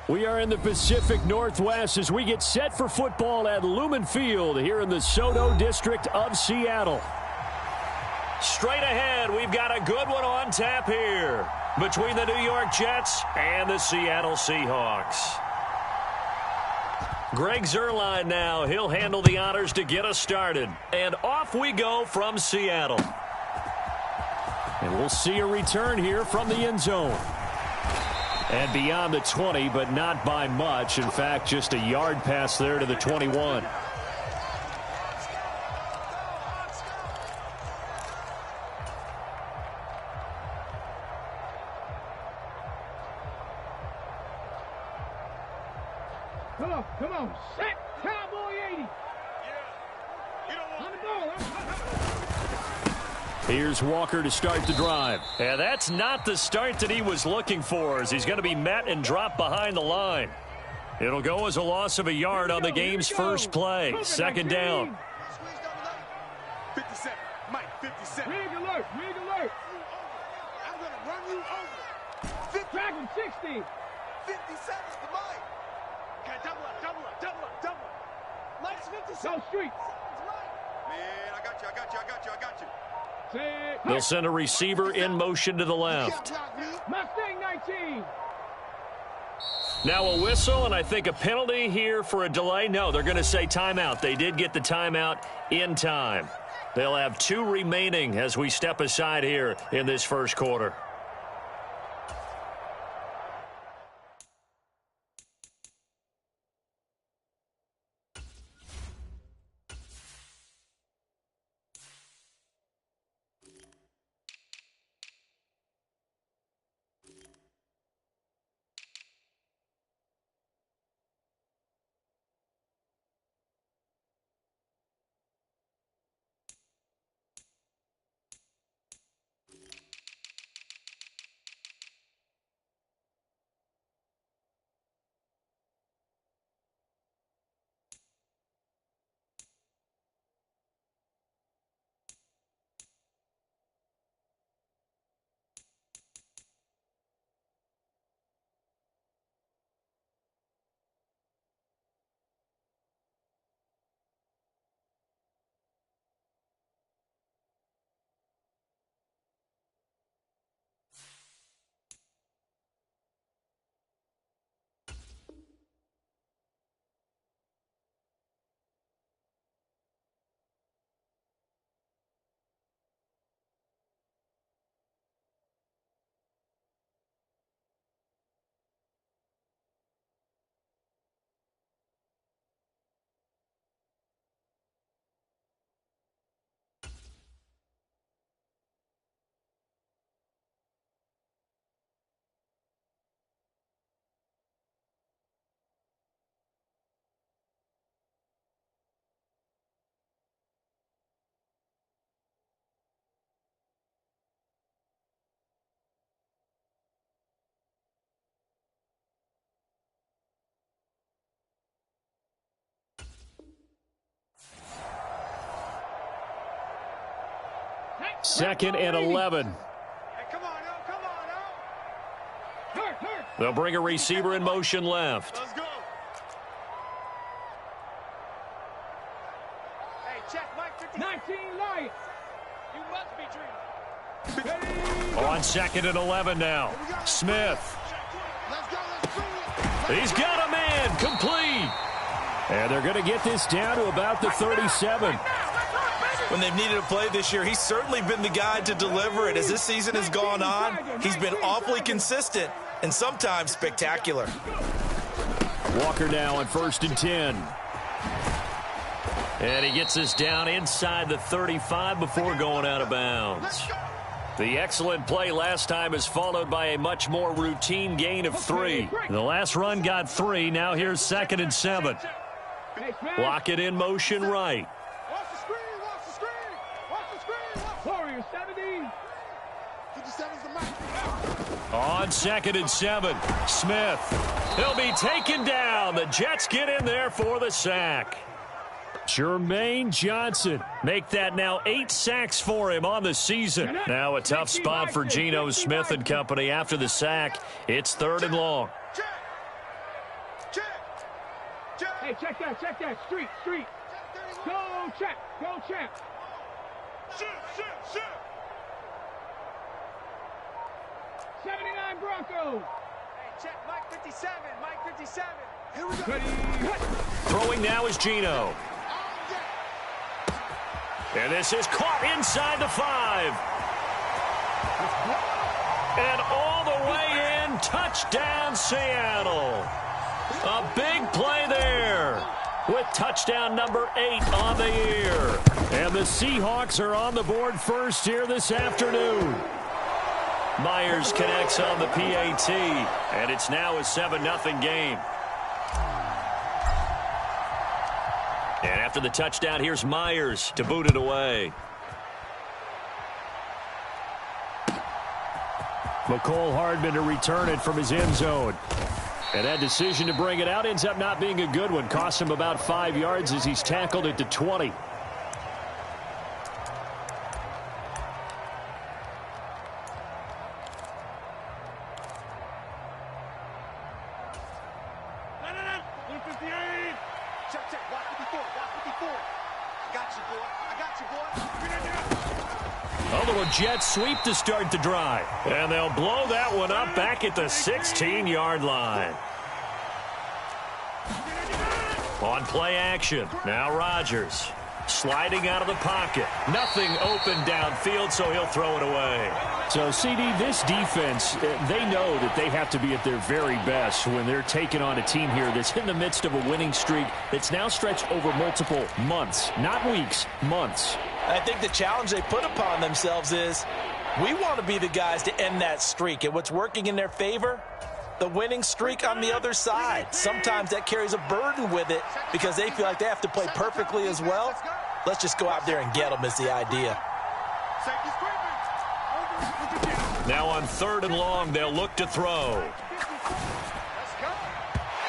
We are in the Pacific Northwest as we get set for football at Lumen Field here in the SoDo district of Seattle. Straight ahead, we've got a good one on tap here between the New York Jets and the Seattle Seahawks. Greg Zuerlein now. He'll handle the honors to get us started. And off we go from Seattle. And we'll see a return here from the end zone. And beyond the 20, but not by much. In fact, just a yard pass there to the 21. Come on, set Cowboy 80. On the ball. Here's Walker to start the drive. And that's not the start that he was looking for, as he's going to be met and dropped behind the line. It'll go as a loss of a yard on the game's first play. Second down. 57. Mike, 57. Rig alert. I'm going to run you over. Track him, 60. 57 to Mike. Okay, double up. Mike's 57. Go street. Man, I got you. They'll send a receiver in motion to the left. Mustang 19. Now a whistle, and I think a penalty here for a delay. No, they're going to say timeout. They did get the timeout in time. They'll have 2 remaining as we step aside here in this first quarter. Second and 11. Hey, come on now. They'll bring a receiver in motion left. Let's go. Hey, check Mike 50. 19 Lions. You must be dreaming. On second and 11 now. Smith. Let's go. He's got a man. Complete. And they're going to get this down to about the 37. When they've needed a play this year, he's certainly been the guy to deliver it. As this season has gone on, he's been awfully consistent and sometimes spectacular. Walker now on 1st and 10. And he gets this down inside the 35 before going out of bounds. The excellent play last time is followed by a much more routine gain of 3. The last run got 3. Now here's 2nd and 7. Block it in motion right. Warriors 70. 57's the mark. On 2nd and 7, Smith. He'll be taken down. The Jets get in there for the sack. Jermaine Johnson. Make that now 8 sacks for him on the season. Now a tough spot for Geno Smith and company after the sack. It's 3rd and long. Hey, check that. Street. Go, champ. Shoot. 79 Broncos. Hey, check, Mike 57. Here we go. Ready, Throwing now is Geno. And this is caught inside the 5. And all the way in, touchdown Seattle. A big play there with touchdown number 8 on the year. And the Seahawks are on the board first here this afternoon. Myers connects on the PAT, and it's now a 7-0 game. And after the touchdown, here's Myers to boot it away. McCole Hardman to return it from his end zone. And that decision to bring it out ends up not being a good one. Cost him about 5 yards as he's tackled it to 20. A little jet sweep to start the drive. And they'll blow that one up back at the 16-yard line. On play action. Now Rodgers sliding out of the pocket. Nothing open downfield, so he'll throw it away. So, CD, this defense, they know that they have to be at their very best when they're taking on a team here that's in the midst of a winning streak that's now stretched over multiple months. Not weeks, months. I think the challenge they put upon themselves is we want to be the guys to end that streak. And what's working in their favor? The winning streak on the other side. Sometimes that carries a burden with it because they feel like they have to play perfectly as well. Let's just go out there and get them is the idea. Now on 3rd and long, they'll look to throw.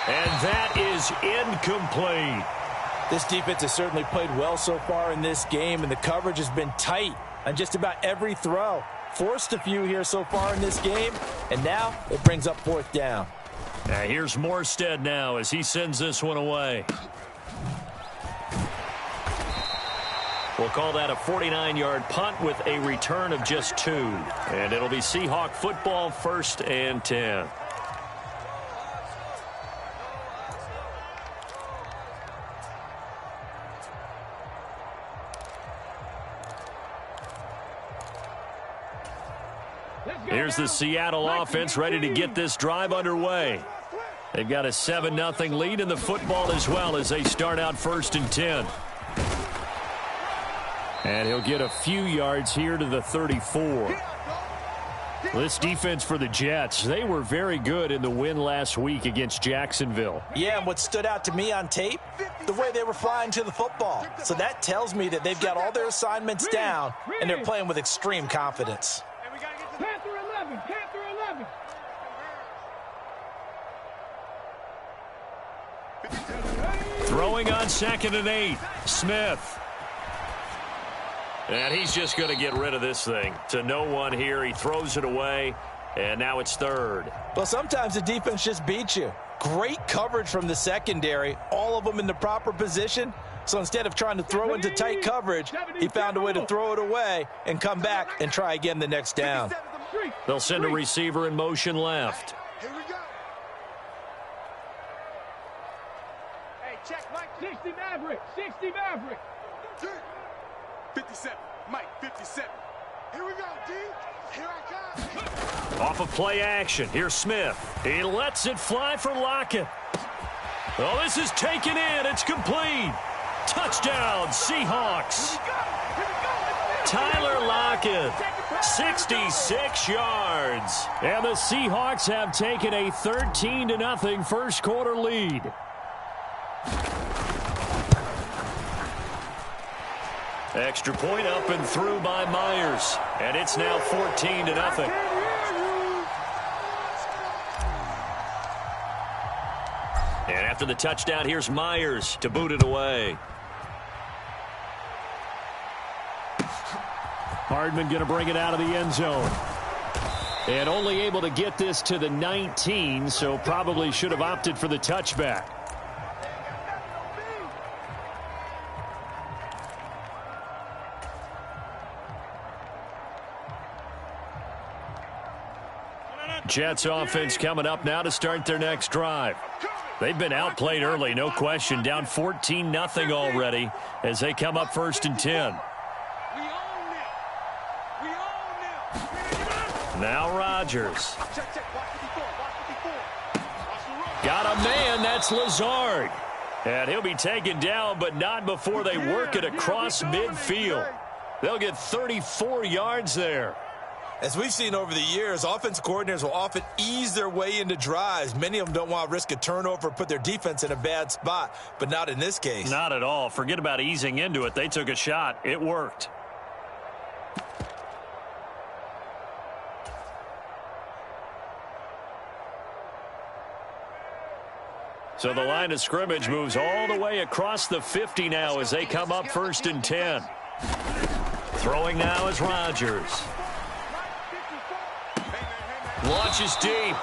And that is incomplete. This defense has certainly played well so far in this game, and the coverage has been tight on just about every throw. Forced a few here so far in this game, and now it brings up 4th down. Now here's Morstead now as he sends this one away. We'll call that a 49-yard punt with a return of just 2. And it'll be Seahawk football, 1st and 10. Here's the Seattle offense ready to get this drive underway. They've got a 7-0 lead in the football as well as they start out 1st and 10. And he'll get a few yards here to the 34. This defense for the Jets, they were very good in the win last week against Jacksonville. Yeah, and what stood out to me on tape, the way they were flying to the football. So that tells me that they've got all their assignments down, and they're playing with extreme confidence. Panther 11. Throwing on 2nd and 8, Smith. And he's just going to get rid of this thing. To no one here. He throws it away, and now it's 3rd. Well, sometimes the defense just beats you. Great coverage from the secondary, all of them in the proper position. So instead of trying to throw into tight coverage, he found a way to throw it away and come back and try again the next down. They'll send a receiver in motion left. Here we go. Hey, check Mike 60 Maverick. 57. Mike 57. Here we go, D. Here I come. Off of play action. Here's Smith. He lets it fly for Lockett. Oh, this is taken in. It's complete. Touchdown, Seahawks. Tyler Lockett, 66 yards. And the Seahawks have taken a 13-0 first quarter lead. Extra point up and through by Myers. And it's now 14-0. And after the touchdown, here's Myers to boot it away. Hardman going to bring it out of the end zone. And only able to get this to the 19, so probably should have opted for the touchback. Jets offense coming up now to start their next drive. They've been outplayed early, no question, down 14-0 already as they come up 1st and 10. Now Rodgers. Got a man, that's Lazard. And he'll be taken down, but not before they work it across midfield. They'll get 34 yards there. As we've seen over the years, offense coordinators will often ease their way into drives. Many of them don't want to risk a turnover or put their defense in a bad spot, but not in this case. Not at all. Forget about easing into it. They took a shot. It worked. So the line of scrimmage moves all the way across the 50 now as they come up 1st and 10. Throwing now is Rodgers. Launches deep.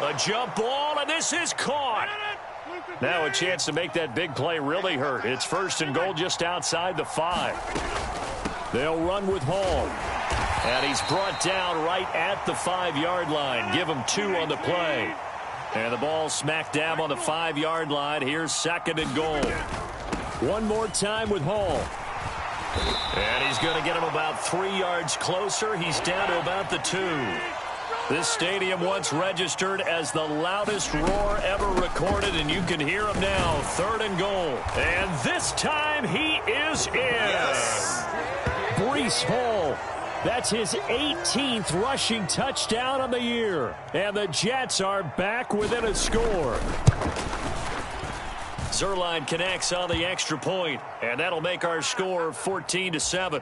A jump ball, and this is caught. Now a chance to make that big play really hurt. It's 1st and goal just outside the 5. They'll run with Hall. And he's brought down right at the 5-yard line. Give him 2 on the play. And the ball smacked down on the 5-yard line. Here's 2nd and goal. One more time with Hall. And he's going to get him about 3 yards closer. He's down to about the 2. This stadium once registered as the loudest roar ever recorded, and you can hear him now. 3rd and goal. And this time he is in. Yes. Breece Hall. That's his 18th rushing touchdown on the year. And the Jets are back within a score. Zuerlein connects on the extra point, and that'll make our score 14-7.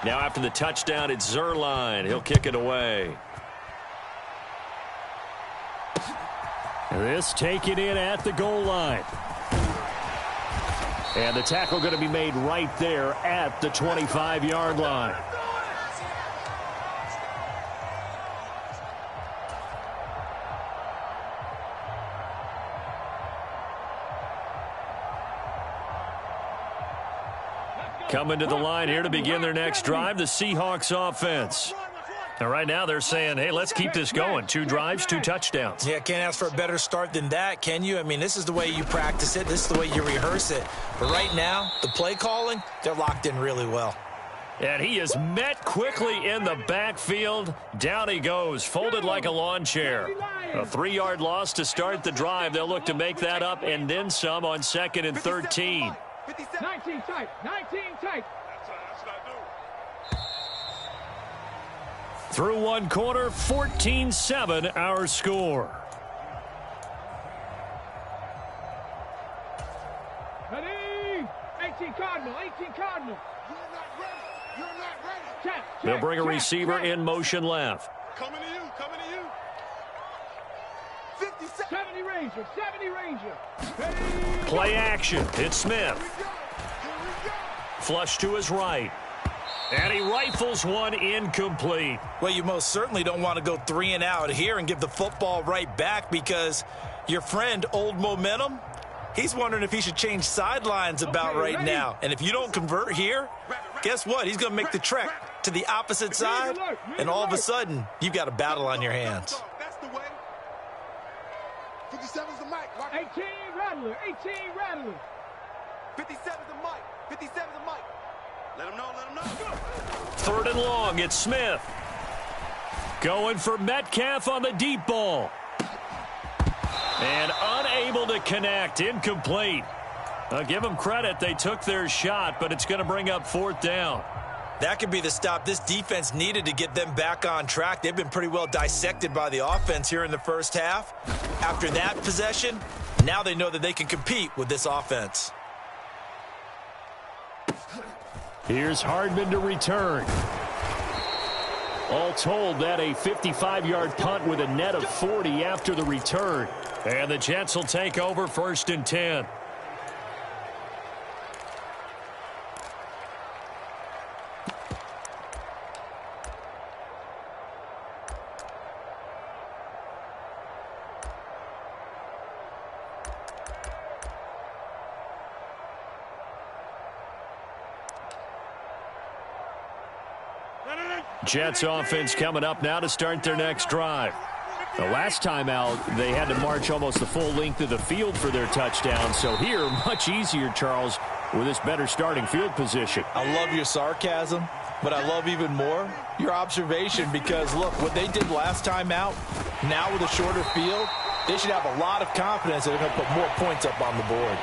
Now after the touchdown, it's Zuerlein. He'll kick it away. This taken in at the goal line. And the tackle going to be made right there at the 25-yard line. Coming to the line here to begin their next drive, the Seahawks offense. And right now they're saying, hey, let's keep this going. 2 drives, 2 touchdowns. Yeah, can't ask for a better start than that, can you? I mean, this is the way you practice it. This is the way you rehearse it. But right now, the play calling, they're locked in really well. And he is met quickly in the backfield. Down he goes, folded like a lawn chair. A 3-yard loss to start the drive. They'll look to make that up and then some on 2nd and 13. 19 tight. 19 tight. Through one quarter, 14-7 our score. Ready? 18 Cardinal. 18 Cardinal. You're not ready. Check. They'll bring a receiver in motion left. Coming to you. Coming to you. 57. 70 Ranger. 70 Ranger. Ready? Play action. It's Smith. Here we go. Flush to his right. And he rifles one incomplete. Well, you most certainly don't want to go 3 and out here and give the football right back because your friend, Old Momentum, he's wondering if he should change sidelines about right now. And if you don't convert here, guess what? He's going to make the trek to the opposite side, and all of a sudden, you've got a battle on your hands. That's the way. 57's the mic. 18 Rattler. 18 Rattler. 57's the mic. 57's the mic. Let him know. Let him know. 3rd and long. It's Smith. Going for Metcalf on the deep ball. And unable to connect. Incomplete. I'll give them credit. They took their shot, but it's going to bring up 4th down. That could be the stop this defense needed to get them back on track. They've been pretty well dissected by the offense here in the first half. After that possession, now they know that they can compete with this offense. Here's Hardman to return. All told, that a 55-yard punt with a net of 40 after the return. And the Jets will take over 1st and 10. Jets offense coming up now to start their next drive. The last time out, they had to march almost the full length of the field for their touchdown. So here, much easier, Charles, with this better starting field position. I love your sarcasm, but I love even more your observation because, look, what they did last time out, now with a shorter field, they should have a lot of confidence that they're going to put more points up on the board.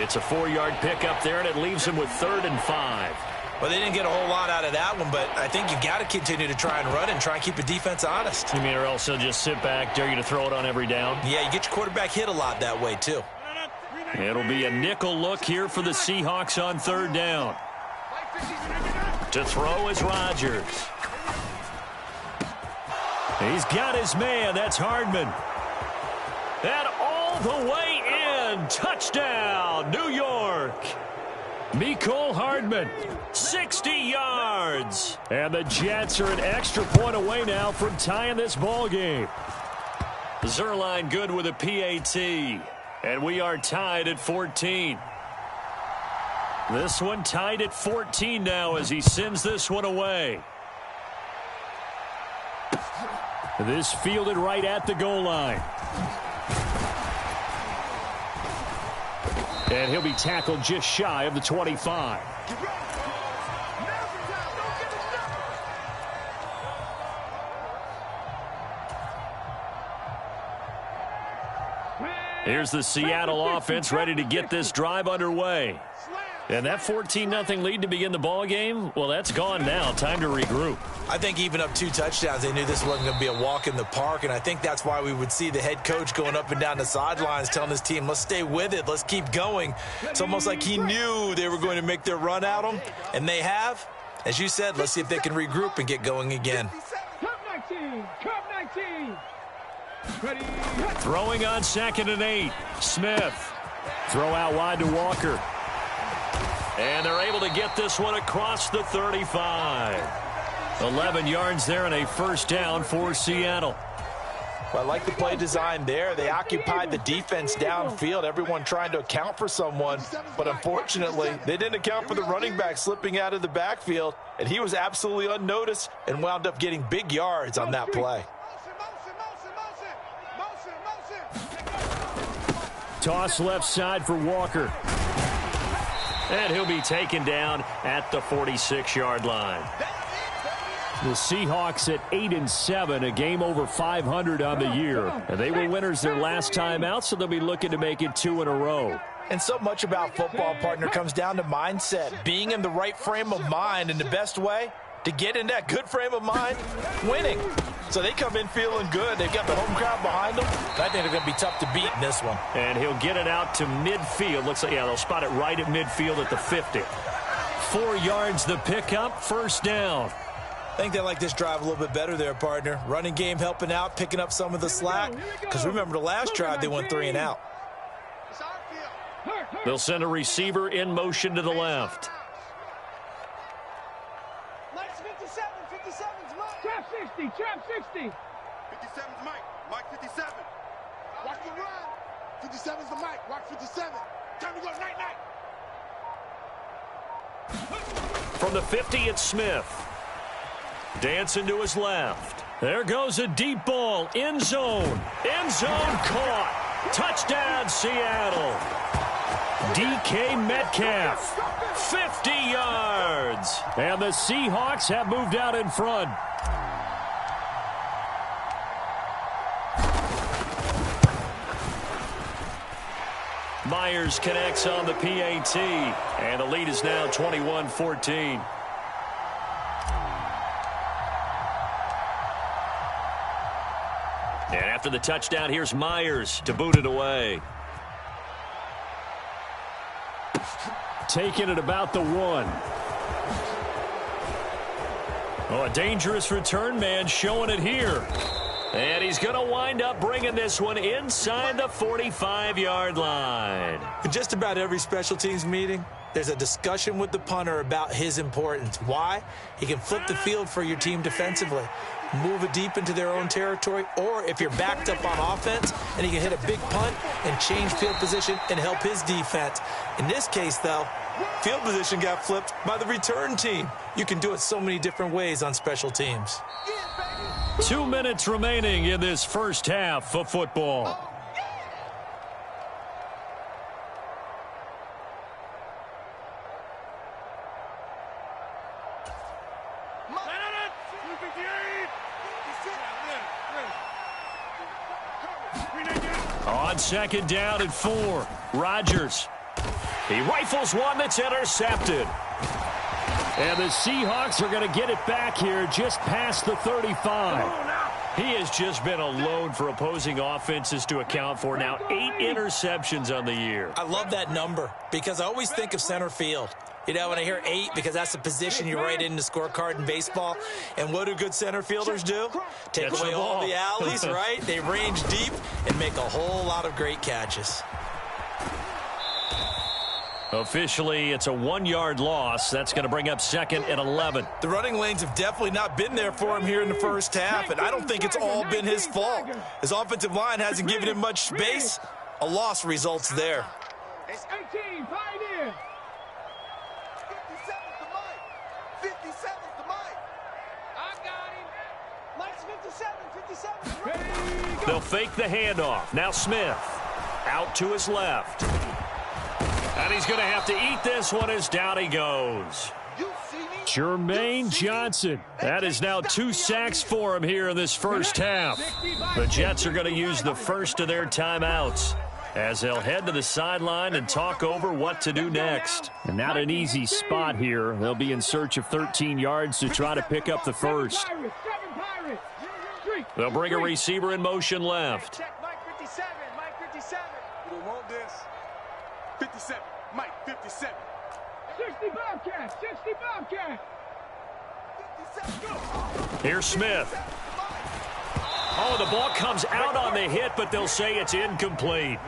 It's a 4-yard pickup there, and it leaves them with 3rd and 5. Well, they didn't get a whole lot out of that one, but I think you got to continue to try and run and try and keep the defense honest. You mean, or else they'll just sit back, dare you to throw it on every down? Yeah, you get your quarterback hit a lot that way, too. It'll be a nickel look here for the Seahawks on 3rd down. To throw is Rodgers. He's got his man. That's Hardman. And all the way in. Touchdown, New York. Mecole Hardman, 60 yards. And the Jets are an extra point away now from tying this ball game. Zerline good with a PAT. And we are tied at 14. This one tied at 14 now as he sends this one away. This fielded right at the goal line. And he'll be tackled just shy of the 25. Here's the Seattle offense ready to get this drive underway. And that 14-0 lead to begin the ball game, well, that's gone now. Time to regroup. I think even up 2 touchdowns, they knew this wasn't going to be a walk in the park, and I think that's why we would see the head coach going up and down the sidelines telling his team, let's stay with it, let's keep going. It's almost like he knew they were going to make their run at him, and they have. As you said, let's see if they can regroup and get going again. Throwing on 2nd and 8. Smith. Throw out wide to Walker. And they're able to get this one across the 35. 11 yards there and a 1st down for Seattle. Well, I like the play design there. They occupied the defense downfield, everyone trying to account for someone. But unfortunately, they didn't account for the running back slipping out of the backfield. And he was absolutely unnoticed and wound up getting big yards on that play. Toss left side for Walker. And he'll be taken down at the 46-yard line. The Seahawks at 8-7, a game over 500 on the year. And they were winners their last time out, so they'll be looking to make it 2 in a row. And so much about football, partner, comes down to mindset. Being in the right frame of mind, and the best way to get in that good frame of mind, winning. So they come in feeling good. They've got the home crowd behind them. I think they're going to be tough to beat in this one. And he'll get it out to midfield. Looks like, yeah, they'll spot it right at midfield at the 50. 4 yards the pickup, 1st down. I think they like this drive a little bit better there, partner. Running game helping out, picking up some of the slack. Because remember, the last drive they went 3 and out. They'll send a receiver in motion to the left. Trap 60. 57's Mike. Mike 57. Watch the run. 57's the Mike. Watch 57. Time to go night-night. From the 50, it's Smith. Dancing to his left. There goes a deep ball. End zone. End zone caught. Touchdown, Seattle. DK Metcalf. 50 yards. And the Seahawks have moved out in front. Myers connects on the PAT, and the lead is now 21-14. And after the touchdown, here's Myers to boot it away. Taking it about the 1. Oh, a dangerous return man showing it here. And he's going to wind up bringing this one inside the 45-yard line. In just about every special teams meeting, there's a discussion with the punter about his importance. Why? He can flip the field for your team defensively, move it deep into their own territory, or if you're backed up on offense, and he can hit a big punt and change field position and help his defense. In this case, though, field position got flipped by the return team. You can do it so many different ways on special teams. 2 minutes remaining in this first half of football. On second down and 4, Rodgers. He rifles one that's intercepted. And the Seahawks are going to get it back here just past the 35. He has just been a load for opposing offenses to account for. Now 8 interceptions on the year. I love that number because I always think of center field. You know, when I hear 8, because that's the position you write in the scorecard in baseball. And what do good center fielders do? Take away all the alleys, right? They range deep and make a whole lot of great catches. Officially, it's a 1-yard loss. That's going to bring up second and 11. The running lanes have definitely not been there for him here in the first half, and I don't think it's all been his fault. His offensive line hasn't given him much space. A loss results there. It's 18, Pioneer. 57's the mic. 57's the mic. I got him. Mike's 57. They'll fake the handoff. Now Smith out to his left. And he's going to have to eat this one as down he goes. Jermaine Johnson. That is now 2 sacks for him here in this first half. The Jets are going to use the first of their timeouts as they'll head to the sideline and talk over what to do next. And not an easy spot here. They'll be in search of 13 yards to try to pick up the first. They'll bring a receiver in motion left. Mike 57. Mike 57. We don't want this. 57. Mike 57. 60 Bobcat. 60 Bobcat. 57. Here's Smith. Oh, the ball comes out on the hit, but they'll say it's incomplete.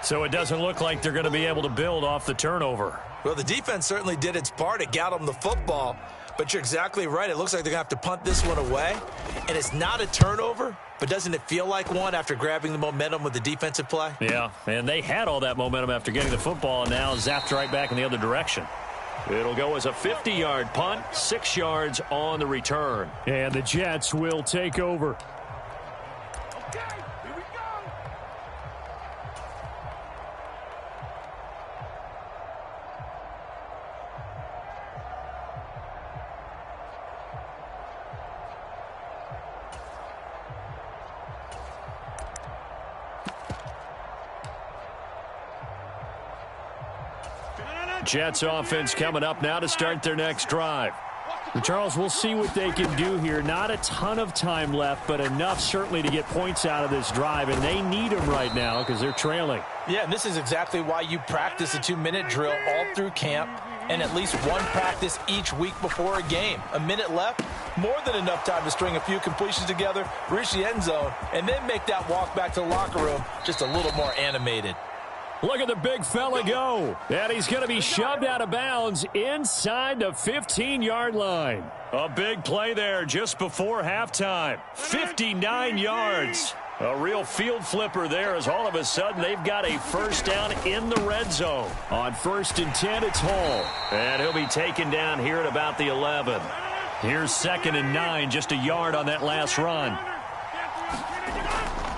So it doesn't look like they're going to be able to build off the turnover. Well, the defense certainly did its part. It got them the football. But you're exactly right. It looks like they're going to have to punt this one away. And it's not a turnover, but doesn't it feel like one after grabbing the momentum with the defensive play? Yeah, and they had all that momentum after getting the football and now zapped right back in the other direction. It'll go as a 50-yard punt, 6 yards on the return. And the Jets will take over. Okay, here we go. Jets offense coming up now to start their next drive. Charles, we'll see what they can do here. Not a ton of time left, but enough certainly to get points out of this drive, and they need them right now because they're trailing. Yeah, and this is exactly why you practice a 2-minute drill all through camp and at least one practice each week before a game. A minute left, more than enough time to string a few completions together, reach the end zone, and then make that walk back to the locker room just a little more animated. Look at the big fella go. And he's going to be shoved out of bounds inside the 15-yard line. A big play there just before halftime. 59 yards. A real field flipper there as all of a sudden they've got a first down in the red zone. On 1st and 10, it's Hall. And he'll be taken down here at about the 11. Here's 2nd and 9, just a yard on that last run.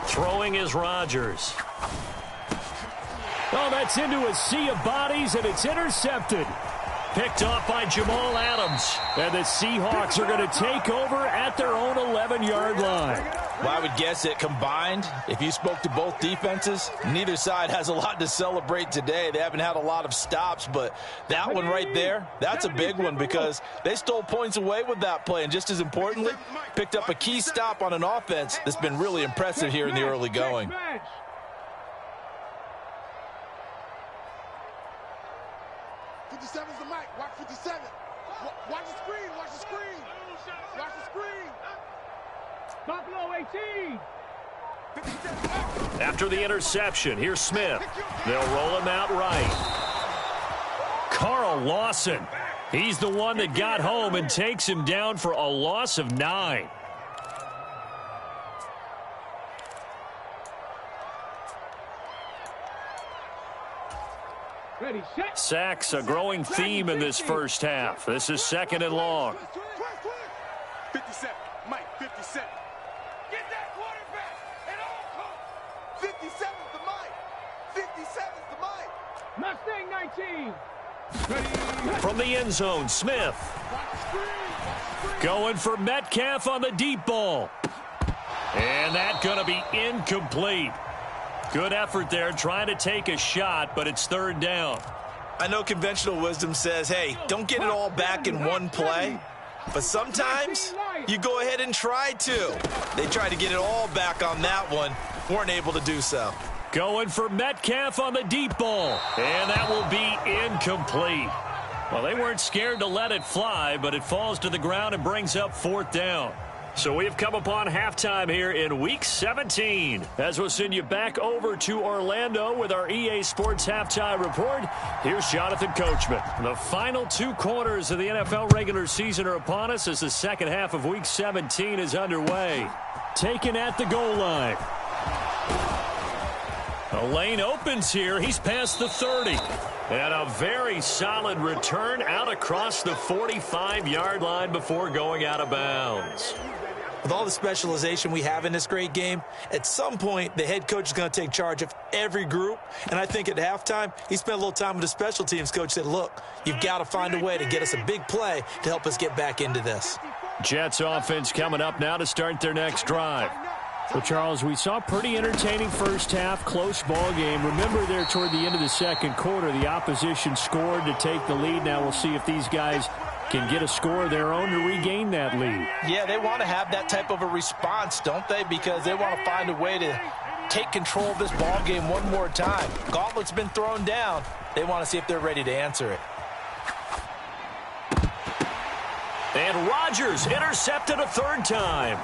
Throwing is Rodgers. Oh, that's into a sea of bodies, and it's intercepted. Picked off by Jamal Adams. And the Seahawks are going to take over at their own 11-yard line. Well, I would guess it combined, if you spoke to both defenses, neither side has a lot to celebrate today. They haven't had a lot of stops, but that one right there, that's a big one because they stole points away with that play. And just as importantly, picked up a key stop on an offense that's been really impressive here in the early going. 57's the mic. Watch 57. Watch the screen. Watch the screen. Watch the screen. Buffalo 18. 57. After the interception, here's Smith. They'll roll him out right. Carl Lawson. He's the one that got home and takes him down for a loss of 9. Ready, set. Sacks, a growing theme in this first half. This is 2nd and long. 57, Mike, 57. Get that quarterback at all costs. 57's the Mike. 57's the Mike. Mustang 19. Ready. From the end zone, Smith. Going for Metcalf on the deep ball. And that's going to be incomplete. Good effort there trying to take a shot, but it's 3rd down. I know conventional wisdom says, hey, don't get it all back in one play. But sometimes you go ahead and try to. They tried to get it all back on that one. Weren't able to do so. Going for Metcalf on the deep ball. And that will be incomplete. Well, they weren't scared to let it fly, but it falls to the ground and brings up 4th down. So we have come upon halftime here in Week 17. As we'll send you back over to Orlando with our EA Sports Halftime Report, here's Jonathan Coachman. The final 2 quarters of the NFL regular season are upon us as the second half of Week 17 is underway. Taken at the goal line. The lane opens here. He's past the 30. And a very solid return out across the 45-yard line before going out of bounds. With all the specialization we have in this great game, at some point, the head coach is going to take charge of every group. And I think at halftime, he spent a little time with the special teams coach, said, look, you've got to find a way to get us a big play to help us get back into this. Jets offense coming up now to start their next drive. Well, Charles, we saw a pretty entertaining first half, close ball game. Remember there toward the end of the second quarter, the opposition scored to take the lead. Now we'll see if these guys can get a score of their own to regain that lead. Yeah, they want to have that type of a response, don't they? Because they want to find a way to take control of this ball game one more time. Gauntlet's been thrown down. They want to see if they're ready to answer it. And Rodgers intercepted a 3rd time.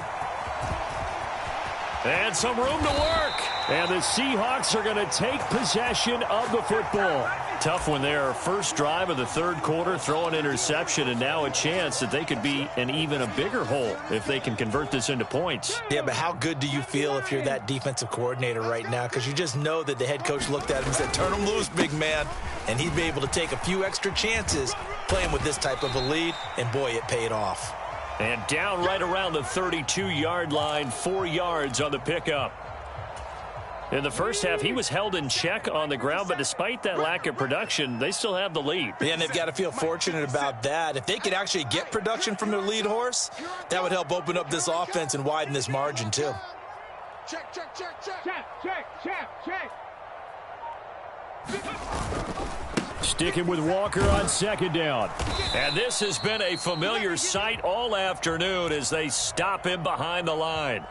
And some room to work. And the Seahawks are going to take possession of the football. Tough one there. First drive of the 3rd quarter, throw an interception, and now a chance that they could be in even a bigger hole if they can convert this into points. Yeah, but how good do you feel if you're that defensive coordinator right now? Because you just know that the head coach looked at him and said, turn him loose, big man. And he'd be able to take a few extra chances playing with this type of a lead, and boy, it paid off. And down right around the 32-yard line, 4 yards on the pickup. In the first half, he was held in check on the ground, but despite that lack of production, they still have the lead. Yeah, and they've got to feel fortunate about that. If they could actually get production from their lead horse, that would help open up this offense and widen this margin, too. Check, check, check, check. Check. Sticking with Walker on 2nd down. And this has been a familiar sight all afternoon as they stop him behind the line.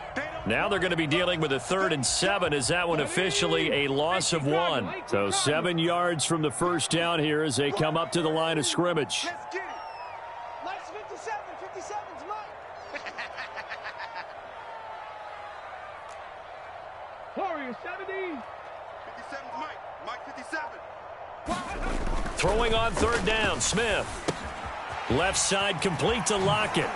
Now they're going to be dealing with a 3rd and 7 as that one officially a loss of 1. So 7 yards from the first down here as they come up to the line of scrimmage. Let's get it. Nice 57. 57's Mike. Warrior 70. 57's Mike. Mike 57. Throwing on 3rd down, Smith. Left side complete to Lockett.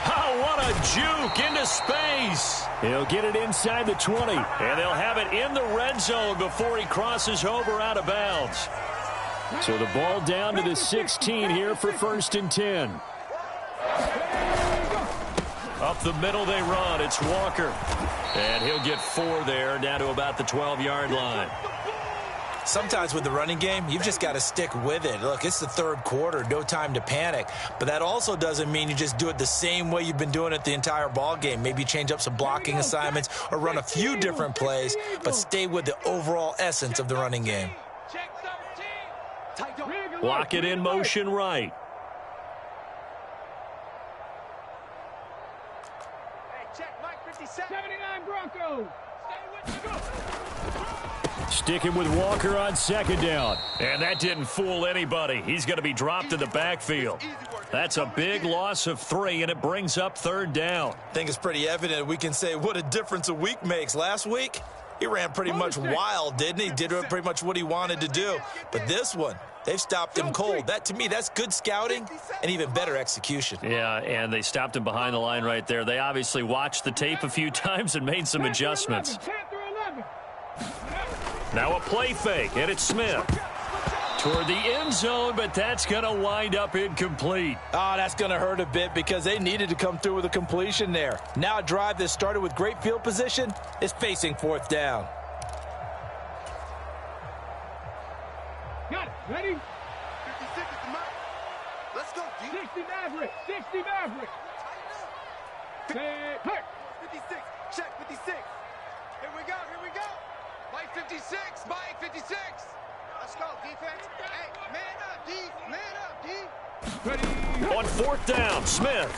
Oh, what a juke into space. He'll get it inside the 20, and they'll have it in the red zone before he crosses over out of bounds. So the ball down to the 16 here for 1st and 10. Up the middle they run. It's Walker. And he'll get 4 there, down to about the 12-yard line. Sometimes with the running game, you've just got to stick with it. Look, it's the 3rd quarter, no time to panic. But that also doesn't mean you just do it the same way you've been doing it the entire ball game. Maybe change up some blocking assignments or run a few different plays, but stay with the overall essence of the running game. Lock it in motion right. Hey, check Mike 57. 79 Broncos. Stay with me. Go. Sticking with Walker on 2nd down. And that didn't fool anybody. He's going to be dropped in the backfield. That's a big loss of 3, and it brings up 3rd down. I think it's pretty evident we can say what a difference a week makes. Last week, he ran pretty much wild, didn't he? Did pretty much what he wanted to do. But this one, they've stopped him cold. That, to me, that's good scouting and even better execution. Yeah, and they stopped him behind the line right there. They obviously watched the tape a few times and made some adjustments. Now a play fake, and it's Smith. Toward the end zone, but that's going to wind up incomplete. Oh, that's going to hurt a bit because they needed to come through with a completion there. Now a drive that started with great field position is facing fourth down. Got it. Ready? 56 is the mark. Let's go, D. 60 Maverick. 60 Maverick. Say, hurt. 56. Check 56. Here we go. Here we go. Mike 56. Mike 56. Let's go, defense. Hey, man up, D. Man up, D. Ready? On fourth down, Smith.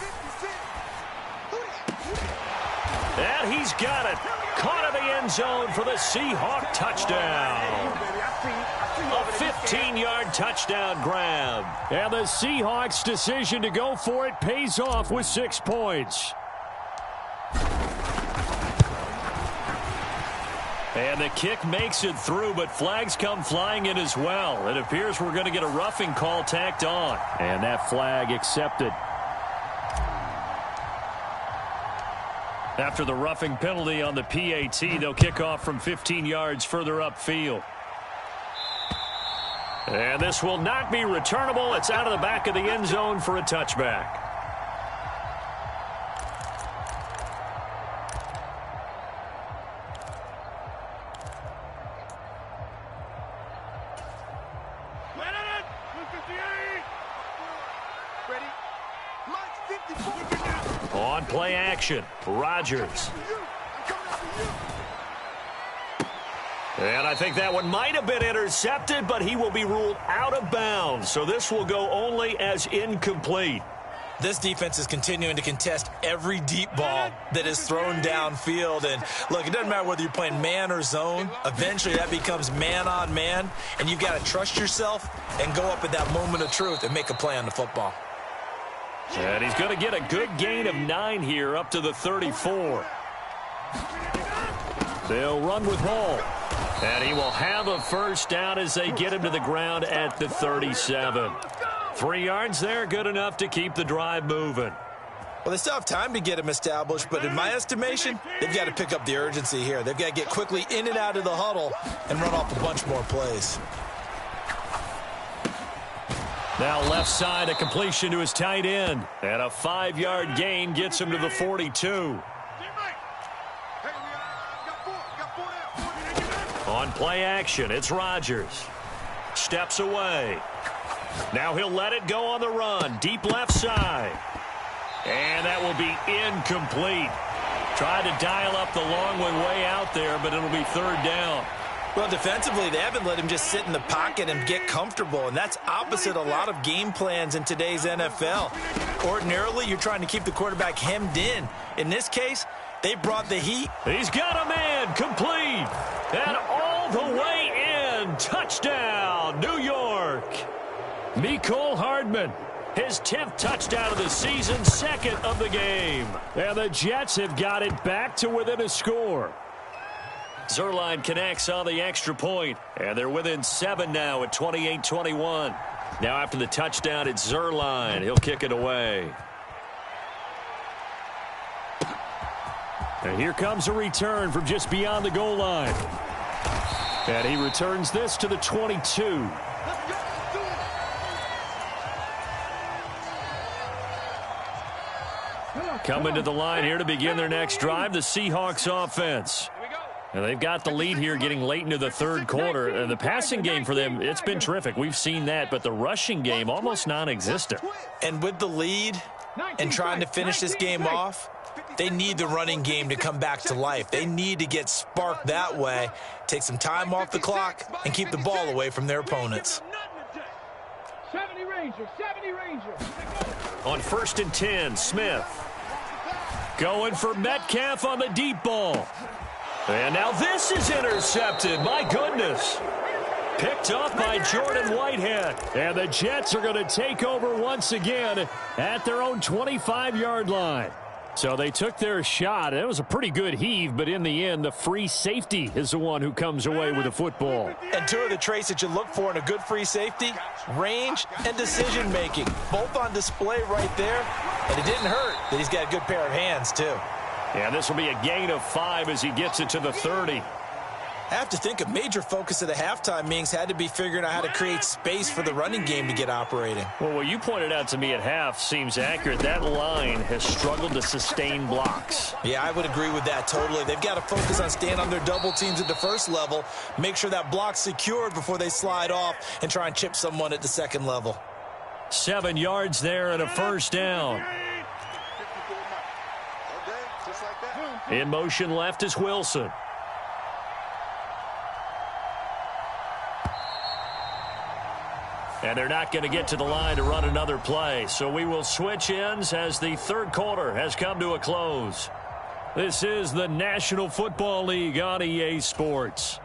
56. And he's got it. Caught in the end zone for the Seahawk touchdown. A 15-yard touchdown grab. And the Seahawks' decision to go for it pays off with 6 points. And the kick makes it through, but flags come flying in as well. It appears we're going to get a roughing call tacked on. And that flag accepted. After the roughing penalty on the PAT, they'll kick off from 15 yards further upfield. And this will not be returnable. It's out of the back of the end zone for a touchback. On play action, Rodgers. And I think that one might have been intercepted, but he will be ruled out of bounds. So this will go only as incomplete. This defense is continuing to contest every deep ball that is thrown downfield. And look, it doesn't matter whether you're playing man or zone. Eventually that becomes man on man, and you've got to trust yourself and go up at that moment of truth and make a play on the football. And he's going to get a good gain of 9 here up to the 34. They'll run with Hall. And he will have a first down as they get him to the ground at the 37. 3 yards there, good enough to keep the drive moving. Well, they still have time to get him established, but in my estimation, they've got to pick up the urgency here. They've got to get quickly in and out of the huddle and run off a bunch more plays. Now left side, a completion to his tight end. And a 5-yard gain gets him to the 42. On play action, it's Rodgers. Steps away. Now he'll let it go on the run. Deep left side. And that will be incomplete. Tried to dial up the long one way out there, but it'll be third down. Well, defensively, they haven't let him just sit in the pocket and get comfortable, and that's opposite a lot of game plans in today's NFL. Ordinarily, you're trying to keep the quarterback hemmed in. In this case, they brought the heat. He's got a man, complete, and all the way in. Touchdown, New York. Mecole Hardman, his 10th touchdown of the season, 2nd of the game. And the Jets have got it back to within a score. Zuerlein connects on the extra point, and they're within 7 now at 28-21. Now after the touchdown, it's Zuerlein. He'll kick it away. And here comes a return from just beyond the goal line. And he returns this to the 22. Coming to the line here to begin their next drive, the Seahawks offense. And they've got the lead here getting late into the third quarter. And the passing game for them, it's been terrific. We've seen that, but the rushing game almost non-existent. And with the lead and trying to finish this game off, they need the running game to come back to life. They need to get sparked that way, take some time off the clock, and keep the ball away from their opponents. 70 Rangers, 70 Rangers. On 1st and 10, Smith. Going for Metcalf on the deep ball. And now this is intercepted. My goodness. Picked off by Jordan Whitehead. And the Jets are going to take over once again at their own 25-yard line. So they took their shot. It was a pretty good heave, but in the end, the free safety is the one who comes away with the football. And 2 of the traits that you look for in a good free safety, range and decision-making, both on display right there. And it didn't hurt that he's got a good pair of hands, too. And this will be a gain of 5 as he gets it to the 30. I have to think a major focus of the halftime meetings had to be figuring out how to create space for the running game to get operating. Well, what you pointed out to me at half seems accurate. That line has struggled to sustain blocks. Yeah, I would agree with that totally. They've got to focus on staying on their double teams at the first level, make sure that block's secured before they slide off and try and chip someone at the second level. 7 yards there and a first down. In motion left is Wilson. And they're not going to get to the line to run another play. So we will switch ends as the third quarter has come to a close. This is the National Football League on EA Sports.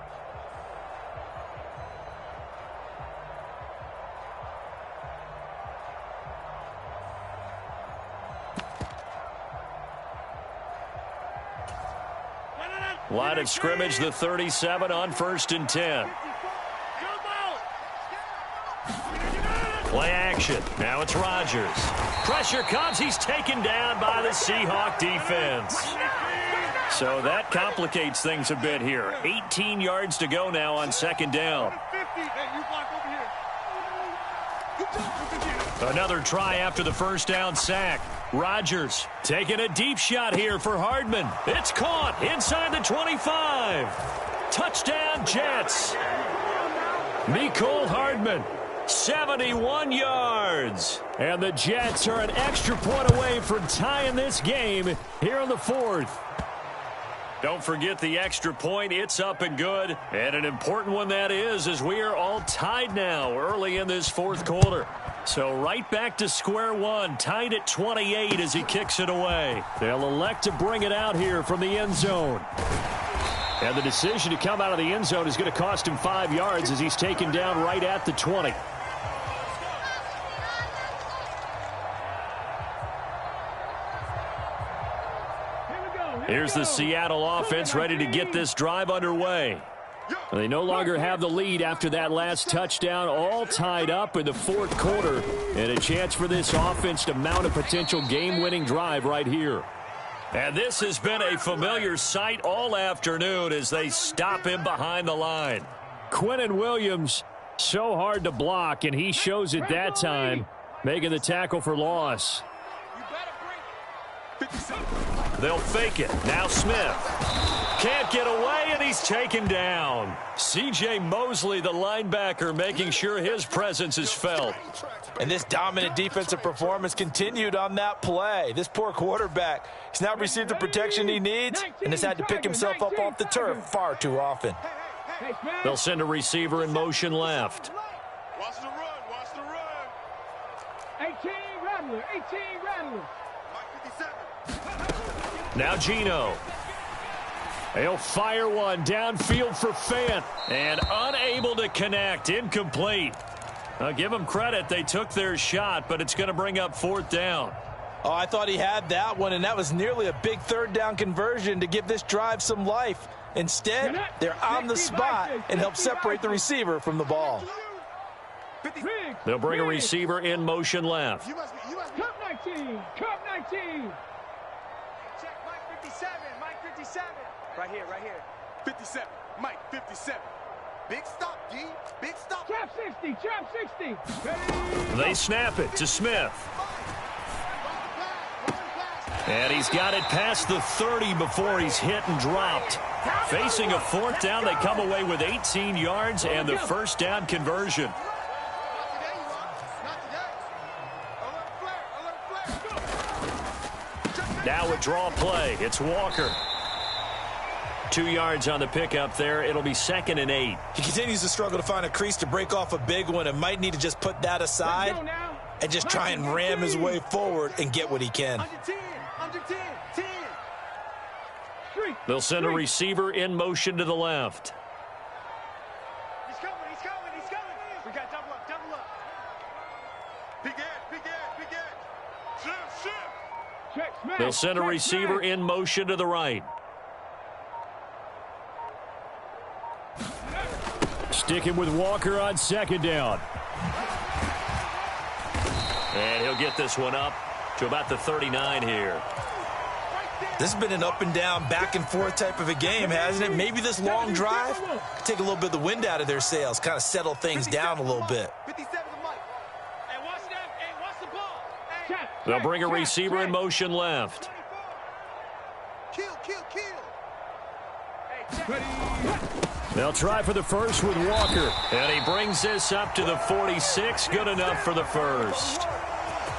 Line of scrimmage, the 37 on 1st and 10. Play action. Now it's Rodgers. Pressure comes. He's taken down by the Seahawk defense. So that complicates things a bit here. 18 yards to go now on 2nd down. Another try after the first down sack. Rodgers taking a deep shot here for Hardman. It's caught inside the 25. Touchdown, Jets. Mecole Hardman, 71 yards. And the Jets are an extra point away from tying this game here in the 4th. Don't forget the extra point. It's up and good. And an important one that is, as we are all tied now early in this 4th quarter. So right back to square one, tied at 28 as he kicks it away. They'll elect to bring it out here from the end zone. And the decision to come out of the end zone is going to cost him 5 yards as he's taken down right at the 20. Here's the Seattle offense ready to get this drive underway. They no longer have the lead after that last touchdown, all tied up in the 4th quarter, and a chance for this offense to mount a potential game-winning drive right here. And this has been a familiar sight all afternoon as they stop him behind the line. Quinnen Williams, so hard to block, and he shows it that time, making the tackle for loss. They'll fake it. Now Smith. Can't get away, and he's taken down. C.J. Mosley, the linebacker, making sure his presence is felt. And this dominant defensive performance continued on that play. This poor quarterback has now received the protection he needs and has had to pick himself up off the turf far too often. They'll send a receiver in motion left. Watch the run. Watch the run. 18 Rattler. 18 Rattler. Mike 57. Now Geno. He'll fire one downfield for Fant. And unable to connect. Incomplete. I'll give them credit. They took their shot, but it's going to bring up 4th down. Oh, I thought he had that one, and that was nearly a big 3rd down conversion to give this drive some life. Instead, they're on the spot and help separate the receiver from the ball. They'll bring a receiver in motion left. Cup 19. Cup 19. Check Mike 57. Mike 57. Right here, right here. 57. Mike 57. Big stop, G. Big stop. Trap 60. Trap 60. They snap it to Smith. And he's got it past the 30 before he's hit and dropped. Facing a 4th down, they come away with 18 yards and the 1st down conversion. Now a draw play. It's Walker. 2 yards on the pickup there. It'll be 2nd and 8. He continues to struggle to find a crease to break off a big one and might need to just put that aside and just try and ram his way forward and get what he can. Under 10. Under 10. 10. They'll send a receiver in motion to the left. He's coming. He's coming. He's coming. We got double up. Double up. Big edge. Big edge. Big edge. Shift. Shift. Check Smith. They'll send a receiver in motion to the right. Sticking with Walker on 2nd down. And he'll get this one up to about the 39 here. Right there. This has been an up and down, back and forth type of a game, hasn't it? Maybe this long drive could take a little bit of the wind out of their sails, kind of settle things down a little bit. 57 the mic. Hey, watch that. Hey, watch the ball. Hey. They'll bring a receiver in motion left. Kill. Hey, They'll try for the first with Walker. And he brings this up to the 46. Good enough for the first.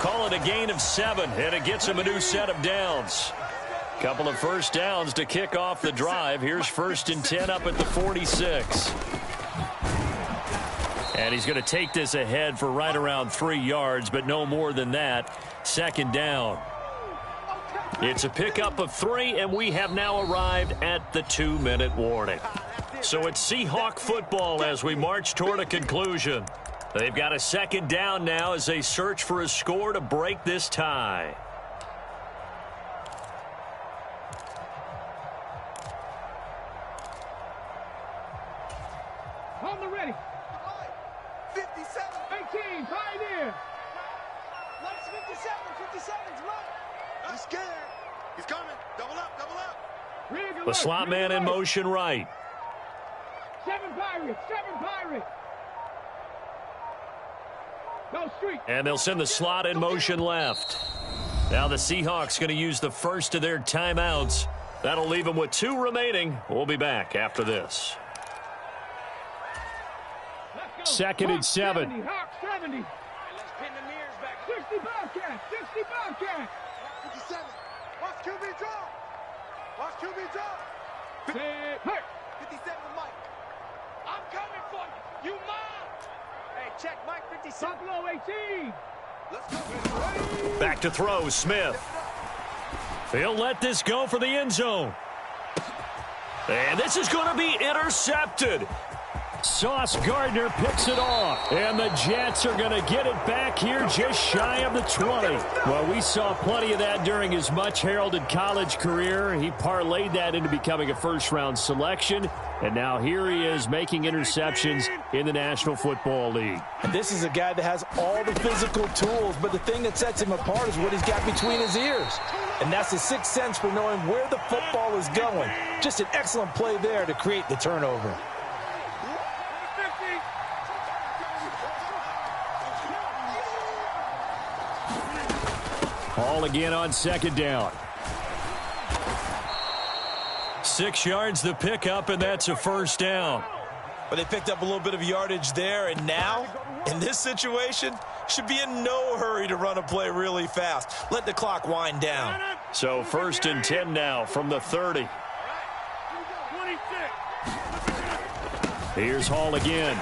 Call it a gain of 7, and it gets him a new set of downs. Couple of first downs to kick off the drive. Here's 1st and 10 up at the 46. And he's going to take this ahead for right around 3 yards, but no more than that. 2nd down. It's a pickup of 3, and we have now arrived at the 2-minute warning. So it's Seahawk football as we march toward a conclusion. They've got a 2nd down now as they search for a score to break this tie. On the ready. 57. 18, Pioneer. Lights 57's right. He's scared. He's coming. Double up. Rig alert, The slot rig man in alert. motion right. 7 Pirates. Go street. And they'll send the slot in motion left. Now the Seahawks going to use the first of their timeouts. That'll leave them with 2 remaining. We'll be back after this. 2nd and 7. Hawk 70. Let's pin the mirrors back. 60 Bobcat. 60 Bobcat. 57. Watch QB draw. Watch QB draw. Set. Hurt. 57 the mic. I'm coming for you. You mine. Hey, check Mike 56. Buffalo 18. Let's go. Back to throw, Smith. He'll let this go for the end zone. And this is going to be intercepted. Sauce Gardner picks it off. And the Jets are going to get it back here just shy of the 20. Well, we saw plenty of that during his much-heralded college career. He parlayed that into becoming a first-round selection. And now here he is making interceptions in the National Football League. And this is a guy that has all the physical tools, but the thing that sets him apart is what he's got between his ears. And that's the sixth sense for knowing where the football is going. Just an excellent play there to create the turnover. Ball again on 2nd down. 6 yards the pickup, and that's a first down. But they picked up a little bit of yardage there, and now, in this situation, should be in no hurry to run a play really fast. Let the clock wind down. So 1st and 10 now from the 30. Here's Hall again.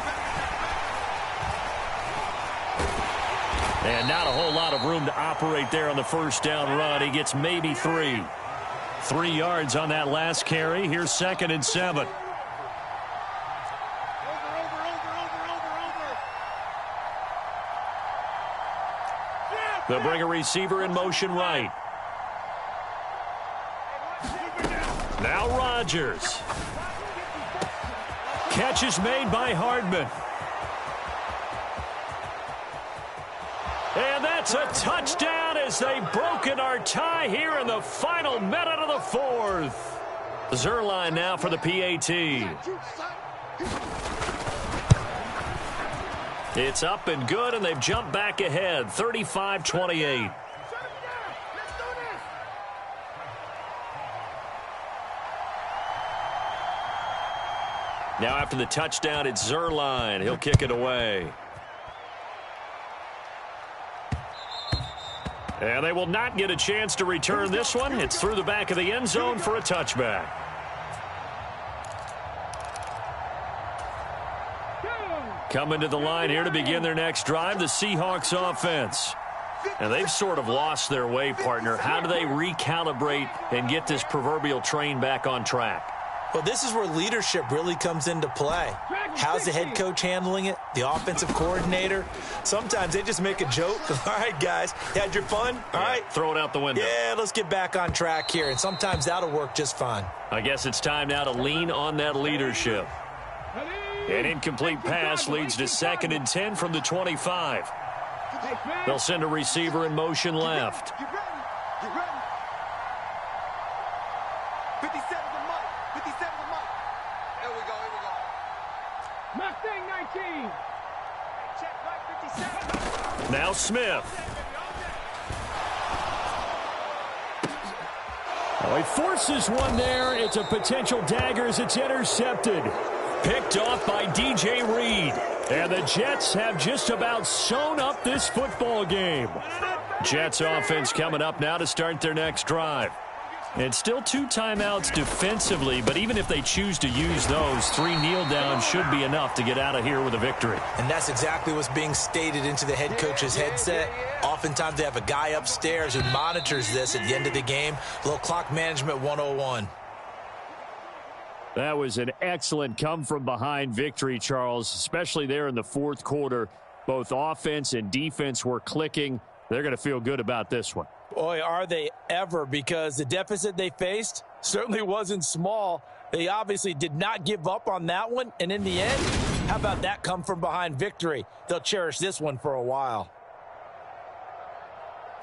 And not a whole lot of room to operate there on the first down run. He gets maybe 3. 3 yards on that last carry. Here's 2nd and 7. They'll bring a receiver in motion right. Now Rodgers. Catch is made by Hardman. And that's a touchdown as they've broken our tie here in the final minute of the 4th. Zerline now for the PAT. It's up and good, and they've jumped back ahead, 35-28. Now after the touchdown, it's Zerline. He'll kick it away. And they will not get a chance to return this one. It's through the back of the end zone for a touchback. Coming to the line here to begin their next drive, the Seahawks offense. And they've sort of lost their way, partner. How do they recalibrate and get this proverbial train back on track? Well, this is where leadership really comes into play. How's the head coach handling it? The offensive coordinator? Sometimes they just make a joke. All right, guys, had your fun? All right. Throw it out the window. Yeah, let's get back on track here. And sometimes that'll work just fine. I guess it's time now to lean on that leadership. An incomplete pass leads to 2nd and 10 from the 25. They'll send a receiver in motion left. Here we go. Mustang 19. Check, Mike 57. Now Smith. Oh, he forces one there. It's a potential dagger as it's intercepted. Picked off by DJ Reed. And the Jets have just about sewn up this football game. Jets offense coming up now to start their next drive. It's still 2 timeouts defensively, but even if they choose to use those, 3 kneel downs should be enough to get out of here with a victory. And that's exactly what's being stated into the head coach's headset. Oftentimes they have a guy upstairs who monitors this at the end of the game. A little clock management 101. That was an excellent come-from-behind victory, Charles, especially there in the fourth quarter. Both offense and defense were clicking. They're going to feel good about this one. Boy, are they ever, because the deficit they faced certainly wasn't small. They obviously did not give up on that one, and in the end, how about that come-from-behind victory? They'll cherish this one for a while.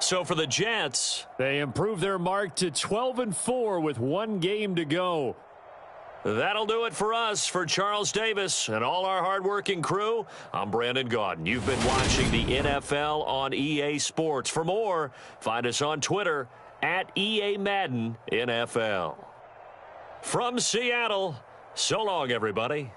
So for the Jets, they improve their mark to 12-4 with 1 game to go. That'll do it for us. For Charles Davis and all our hardworking crew, I'm Brandon Gaudin. You've been watching the NFL on EA Sports. For more, find us on Twitter at EA Madden NFL. From Seattle, so long, everybody.